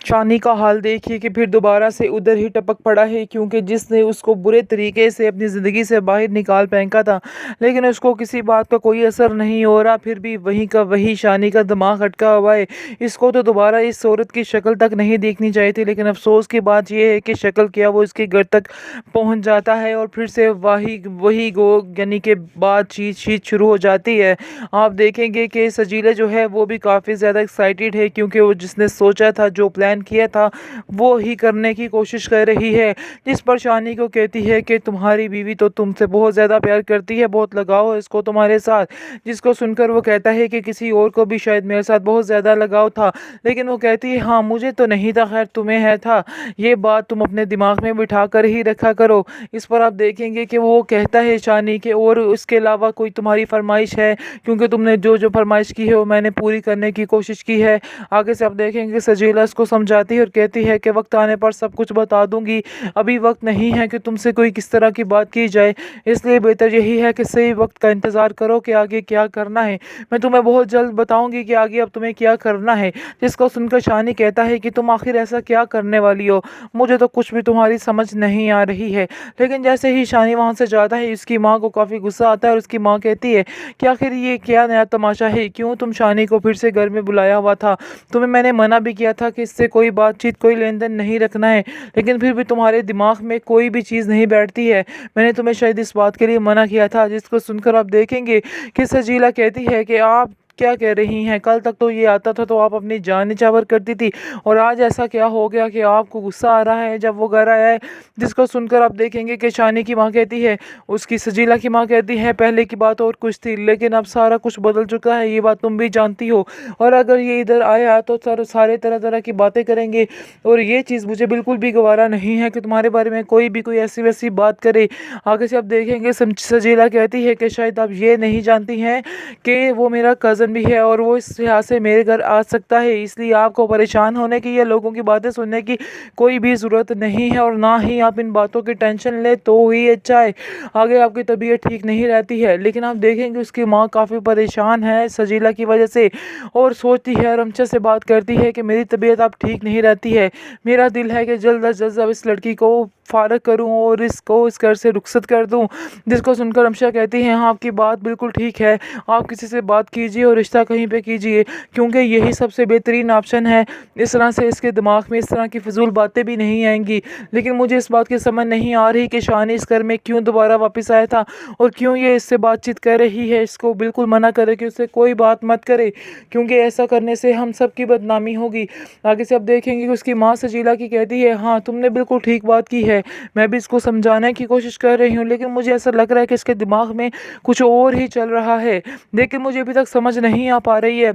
शानी का हाल देखिए कि फिर दोबारा से उधर ही टपक पड़ा है, क्योंकि जिसने उसको बुरे तरीके से अपनी ज़िंदगी से बाहर निकाल फेंका था, लेकिन उसको किसी बात का कोई असर नहीं हो रहा। फिर भी वहीं का वही शानी का दिमाग अटका हुआ है। इसको तो दोबारा इस औरत की शक्ल तक नहीं देखनी चाहिए थी, लेकिन अफसोस की बात यह है कि शक्ल क्या वो इसके घर तक पहुंच जाता है और फिर से वही वही गो यानी कि बातचीत शीत शुरू हो जाती है। आप देखेंगे कि सजीला जो है वो भी काफ़ी ज़्यादा एक्साइटेड है, क्योंकि वो जिसने सोचा था, जो प्लान किया था, वो ही करने की कोशिश कर रही है। जिस पर शानी को कहती है कि तुम्हारी बीवी तो तुमसे बहुत ज़्यादा प्यार करती है, बहुत लगाव है इसको तुम्हारे साथ। जिसको सुनकर वो कहता है कि किसी और को भी शायद मेरे साथ बहुत ज़्यादा लगाव था, लेकिन वो कहती है हाँ मुझे तो नहीं था, खैर तुम्हें है था। ये बात तुम अपने दिमाग में बिठा कर ही रखा करो। इस पर आप देखेंगे कि वो कहता है शानी के और उसके अलावा कोई तुम्हारी फरमाइश है, क्योंकि तुमने जो जो फरमाइश की है वो मैंने पूरी करने की कोशिश की है। आगे से आप देखेंगे सजीला इसको समझाती है और कहती है कि वक्त आने पर सब कुछ बता दूंगी, अभी वक्त नहीं है कि तुमसे कोई किस तरह की बात की जाए, इसलिए बेहतर यही है कि सही वक्त का इंतज़ार करो कि आगे क्या करना है। मैं तुम्हें बहुत जल्द बताऊंगी कि आगे अब तुम्हें क्या करना है। जिसको सुनकर शानी कहता है कि तुम आखिर ऐसा क्या करने वाली हो, मुझे तो कुछ भी तुम्हारी समझ नहीं आ रही है। लेकिन जैसे ही शानी वहाँ से जाता है, उसकी माँ को काफ़ी गुस्सा आता है और उसकी माँ कहती है कि आखिर ये क्या नया तमाशा है, क्यों तुम शानी को फिर से घर में बुलाया हुआ था, तुम्हें मैंने मना भी किया था कि इससे कोई बातचीत कोई लेन देन नहीं रखना है, लेकिन फिर भी तुम्हारे दिमाग में कोई भी चीज़ नहीं बैठती है, मैंने तुम्हें शायद इस बात के लिए मना किया था। जिसको सुनकर आप देखेंगे कि सजीला कहती है कि आप क्या कह रही हैं, कल तक तो ये आता था तो आप अपनी जान निछावर करती थी, और आज ऐसा क्या हो गया कि आपको गुस्सा आ रहा है जब वो घर आया है। जिसको सुनकर आप देखेंगे कि शानी की माँ कहती है, उसकी सजीला की माँ कहती है पहले की बात और कुछ थी, लेकिन अब सारा कुछ बदल चुका है, ये बात तुम भी जानती हो, और अगर ये इधर आया तो सारे तरह तरह की बातें करेंगे, और ये चीज़ मुझे बिल्कुल भी गवारा नहीं है कि तुम्हारे बारे में कोई भी कोई ऐसी वैसी बात करे। आगे से आप देखेंगे सजीला कहती है कि शायद आप ये नहीं जानती हैं कि वो मेरा कज़न भी है और वो इस लिहाज से मेरे घर आ सकता है, इसलिए आपको परेशान होने की या लोगों की बातें सुनने की कोई भी ज़रूरत नहीं है, और ना ही आप इन बातों की टेंशन ले तो ही अच्छा है। आगे आपकी तबीयत ठीक नहीं रहती है। लेकिन आप देखेंगे उसकी माँ काफ़ी परेशान है सजीला की वजह से, और सोचती है और हमसे से बात करती है कि मेरी तबीयत अब ठीक नहीं रहती है, मेरा दिल है कि जल्द अज जल्द अब इस लड़की को फारग करूं और इसको इस घर से रुखसत कर दूं। जिसको सुनकर अमशा कहती हैं हाँ आपकी बात बिल्कुल ठीक है, आप किसी से बात कीजिए और रिश्ता कहीं पे कीजिए, क्योंकि यही सबसे बेहतरीन ऑप्शन है। इस तरह से इसके दिमाग में इस तरह की फिजूल बातें भी नहीं आएंगी। लेकिन मुझे इस बात की समझ नहीं आ रही कि शानी इस घर में क्यों दोबारा वापस आया था और क्यों ये इससे बातचीत कर रही है। इसको बिल्कुल मना करे कि उससे कोई बात मत करे, क्योंकि ऐसा करने से हम सब की बदनामी होगी। आगे से आप देखेंगे कि उसकी माँ सजीला की कहती है हाँ तुमने बिल्कुल ठीक बात की है, मैं भी इसको समझाने की कोशिश कर रही हूँ, लेकिन मुझे ऐसा लग रहा है कि इसके दिमाग में कुछ और ही चल रहा है, लेकिन मुझे अभी तक समझ नहीं आ पा रही है।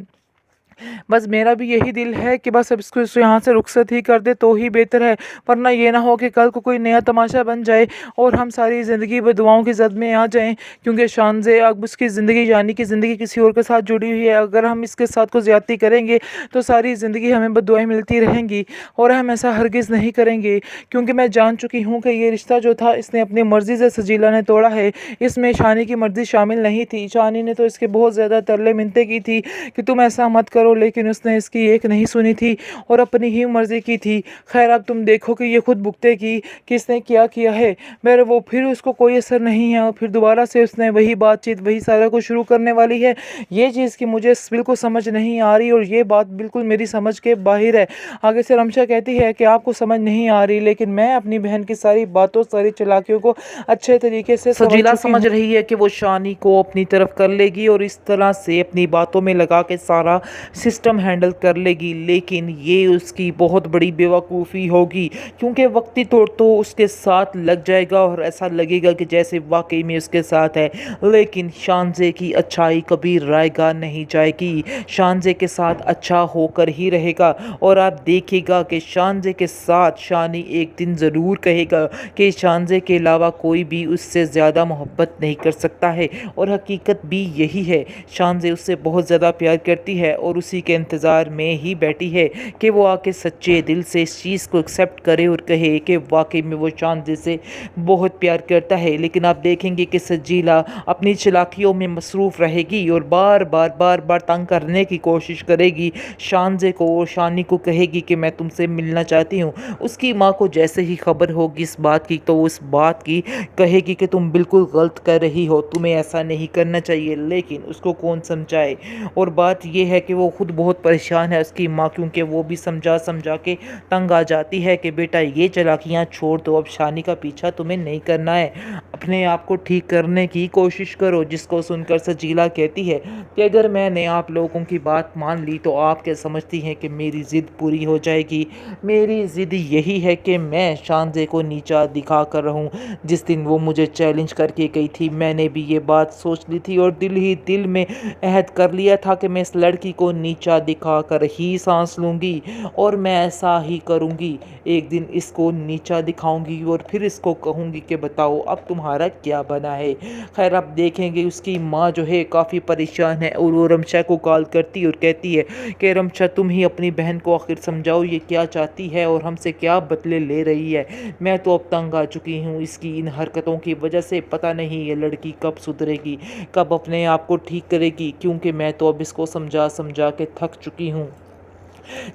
बस मेरा भी यही दिल है कि बस अब इसको यहाँ से रुखसत ही कर दे तो ही बेहतर है, वरना ये ना हो कि कल को कोई नया तमाशा बन जाए और हम सारी ज़िंदगी बदुआओं की जद में आ जाएं। क्योंकि शानज़े अब उसकी ज़िंदगी यानी कि ज़िंदगी किसी और के साथ जुड़ी हुई है, अगर हम इसके साथ को ज़्यादती करेंगे तो सारी ज़िंदगी हमें बदुआएं मिलती रहेंगी, और हम ऐसा हरगिज़ नहीं करेंगे। क्योंकि मैं जान चुकी हूँ कि ये रिश्ता जो था इसने अपनी मर्ज़ी से सजीला ने तोड़ा है, इसमें शानी की मर्ज़ी शामिल नहीं थी। शानी ने तो इसके बहुत ज़्यादा तरले मिन्नतें की थी कि तुम ऐसा मत करो, लेकिन उसने इसकी एक नहीं सुनी थी और अपनी ही मर्जी की थी। खैर अब तुम देखो कि ये खुद भुगतेगी कि इसने क्या किया है, मेरे वो फिर उसको कोई असर नहीं है और फिर दोबारा से उसने वही बातचीत वही सारा कुछ शुरू करने वाली है। ये चीज़ की मुझे बिल्कुल समझ नहीं आ रही और ये बात बिल्कुल मेरी समझ के बाहर है। आगे से रमशा कहती है कि आपको समझ नहीं आ रही, लेकिन मैं अपनी बहन की सारी बातों सारी चालाकियों को अच्छे तरीके से सजीला समझ रही है कि वो शानी को अपनी तरफ कर लेगी और इस तरह से अपनी बातों में लगा के सारा सिस्टम हैंडल कर लेगी, लेकिन ये उसकी बहुत बड़ी बेवकूफ़ी होगी, क्योंकि वक्ती तौर तो उसके साथ लग जाएगा और ऐसा लगेगा कि जैसे वाकई में उसके साथ है, लेकिन शानज़े की अच्छाई कभी रायगा नहीं जाएगी, शानज़े के साथ अच्छा होकर ही रहेगा। और आप देखिएगा कि शानज़े के साथ शानी एक दिन ज़रूर कहेगा कि शानज़े के अलावा कोई भी उससे ज़्यादा मोहब्बत नहीं कर सकता है, और हकीकत भी यही है। शानज़े उससे बहुत ज़्यादा प्यार करती है और उसी के इंतज़ार में ही बैठी है कि वो आके सच्चे दिल से इस चीज़ को एक्सेप्ट करे और कहे कि वाकई में वो शांति से बहुत प्यार करता है। लेकिन आप देखेंगे कि सजीला अपनी चालाकियों में मसरूफ़ रहेगी और बार बार तंग करने की कोशिश करेगी शानजे को, और शानी को कहेगी कि मैं तुमसे मिलना चाहती हूँ। उसकी माँ को जैसे ही खबर होगी इस बात की तो वो इस बात की कहेगी कि तुम बिल्कुल गलत कर रही हो, तुम्हें ऐसा नहीं करना चाहिए। लेकिन उसको कौन समझाए, और बात यह है कि वो खुद बहुत परेशान है उसकी माँ, क्योंकि वो भी समझा समझा के तंग आ जाती है कि बेटा ये चालाकियाँ छोड़ दो, अब शानी का पीछा तुम्हें नहीं करना है, अपने आप को ठीक करने की कोशिश करो। जिसको सुनकर सजीला कहती है कि अगर मैंने आप लोगों की बात मान ली तो आप क्या समझती हैं कि मेरी ज़िद पूरी हो जाएगी? मेरी ज़िद यही है कि मैं शानजे को नीचा दिखा कर रहूं। जिस दिन वो मुझे चैलेंज करके गई थी मैंने भी ये बात सोच ली थी और दिल ही दिल में अहद कर लिया था कि मैं इस लड़की को नीचा दिखा कर ही सांस लूँगी, और मैं ऐसा ही करूँगी। एक दिन इसको नीचा दिखाऊंगी और फिर इसको कहूँगी कि बताओ अब तुम्हारा क्या बना है। खैर आप देखेंगे उसकी माँ जो है काफ़ी परेशान है और वो रमशा को कॉल करती और कहती है कि रमशा तुम ही अपनी बहन को आखिर समझाओ ये क्या चाहती है और हमसे क्या बदले ले रही है। मैं तो अब तंग आ चुकी हूँ इसकी इन हरकतों की वजह से। पता नहीं ये लड़की कब सुधरेगी, कब अपने आप को ठीक करेगी, क्योंकि मैं तो अब इसको समझा समझा के थक चुकी हूँ।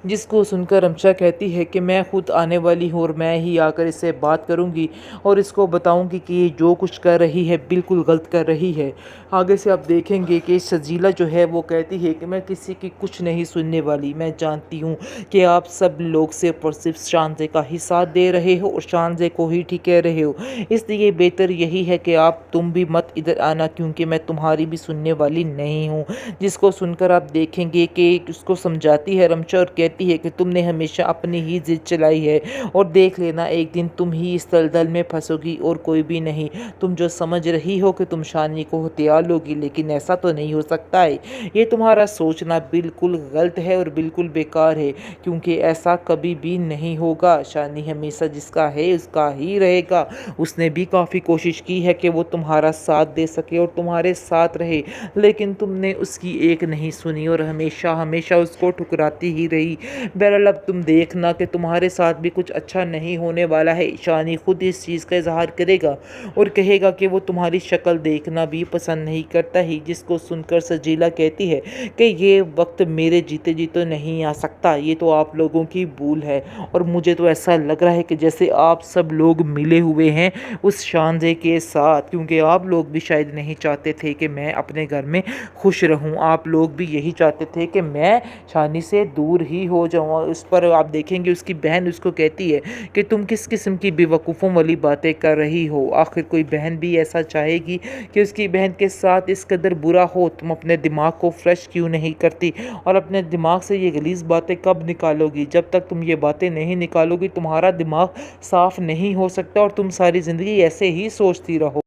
जिसको सुनकर रमशा कहती है कि मैं खुद आने वाली हूँ और मैं ही आकर इससे बात करूँगी और इसको बताऊँगी कि ये जो कुछ कर रही है बिल्कुल गलत कर रही है। आगे से आप देखेंगे कि सजीला जो है वो कहती है कि मैं किसी की कुछ नहीं सुनने वाली। मैं जानती हूँ कि आप सब लोग सिर्फ और सिर्फ शानजे का ही साथ दे रहे हो और शानजे को ही ठीक कह रहे हो, इसलिए बेहतर यही है कि तुम भी मत इधर आना, क्योंकि मैं तुम्हारी भी सुनने वाली नहीं हूँ। जिसको सुनकर आप देखेंगे कि उसको समझाती है रमशा और कहती है कि तुमने हमेशा अपनी ही जिद चलाई है और देख लेना एक दिन तुम ही इस दलदल में फंसोगी और कोई भी नहीं। तुम जो समझ रही हो कि तुम शानी को हथियार लोगी, लेकिन ऐसा तो नहीं हो सकता है। ये तुम्हारा सोचना बिल्कुल गलत है और बिल्कुल बेकार है, क्योंकि ऐसा कभी भी नहीं होगा। शानी हमेशा जिसका है उसका ही रहेगा। उसने भी काफ़ी कोशिश की है कि वो तुम्हारा साथ दे सके और तुम्हारे साथ रहे, लेकिन तुमने उसकी एक नहीं सुनी और हमेशा हमेशा उसको ठुकराती ही रही। बहरहाल अब तुम देखना कि तुम्हारे साथ भी कुछ अच्छा नहीं होने वाला है। शानी खुद इस चीज़ का इजहार करेगा और कहेगा कि वो तुम्हारी शक्ल देखना भी पसंद नहीं करता ही। जिसको सुनकर सजीला कहती है कि ये वक्त मेरे जीते जी तो नहीं आ सकता, ये तो आप लोगों की भूल है और मुझे तो ऐसा लग रहा है कि जैसे आप सब लोग मिले हुए हैं उस शानजे के साथ, क्योंकि आप लोग भी शायद नहीं चाहते थे कि मैं अपने घर में खुश रहूं। आप लोग भी यही चाहते थे कि मैं शानी से दूर ही हो जाऊं। उस पर आप देखेंगे उसकी बहन उसको कहती है कि तुम किस किस्म की बेवकूफ़ों वाली बातें कर रही हो। आखिर कोई बहन भी ऐसा चाहेगी कि उसकी बहन के साथ इस कदर बुरा हो? तुम अपने दिमाग को फ्रेश क्यों नहीं करती और अपने दिमाग से ये गलीज़ बातें कब निकालोगी? जब तक तुम ये बातें नहीं निकालोगी तुम्हारा दिमाग साफ नहीं हो सकता और तुम सारी ज़िंदगी ऐसे ही सोचती रहो।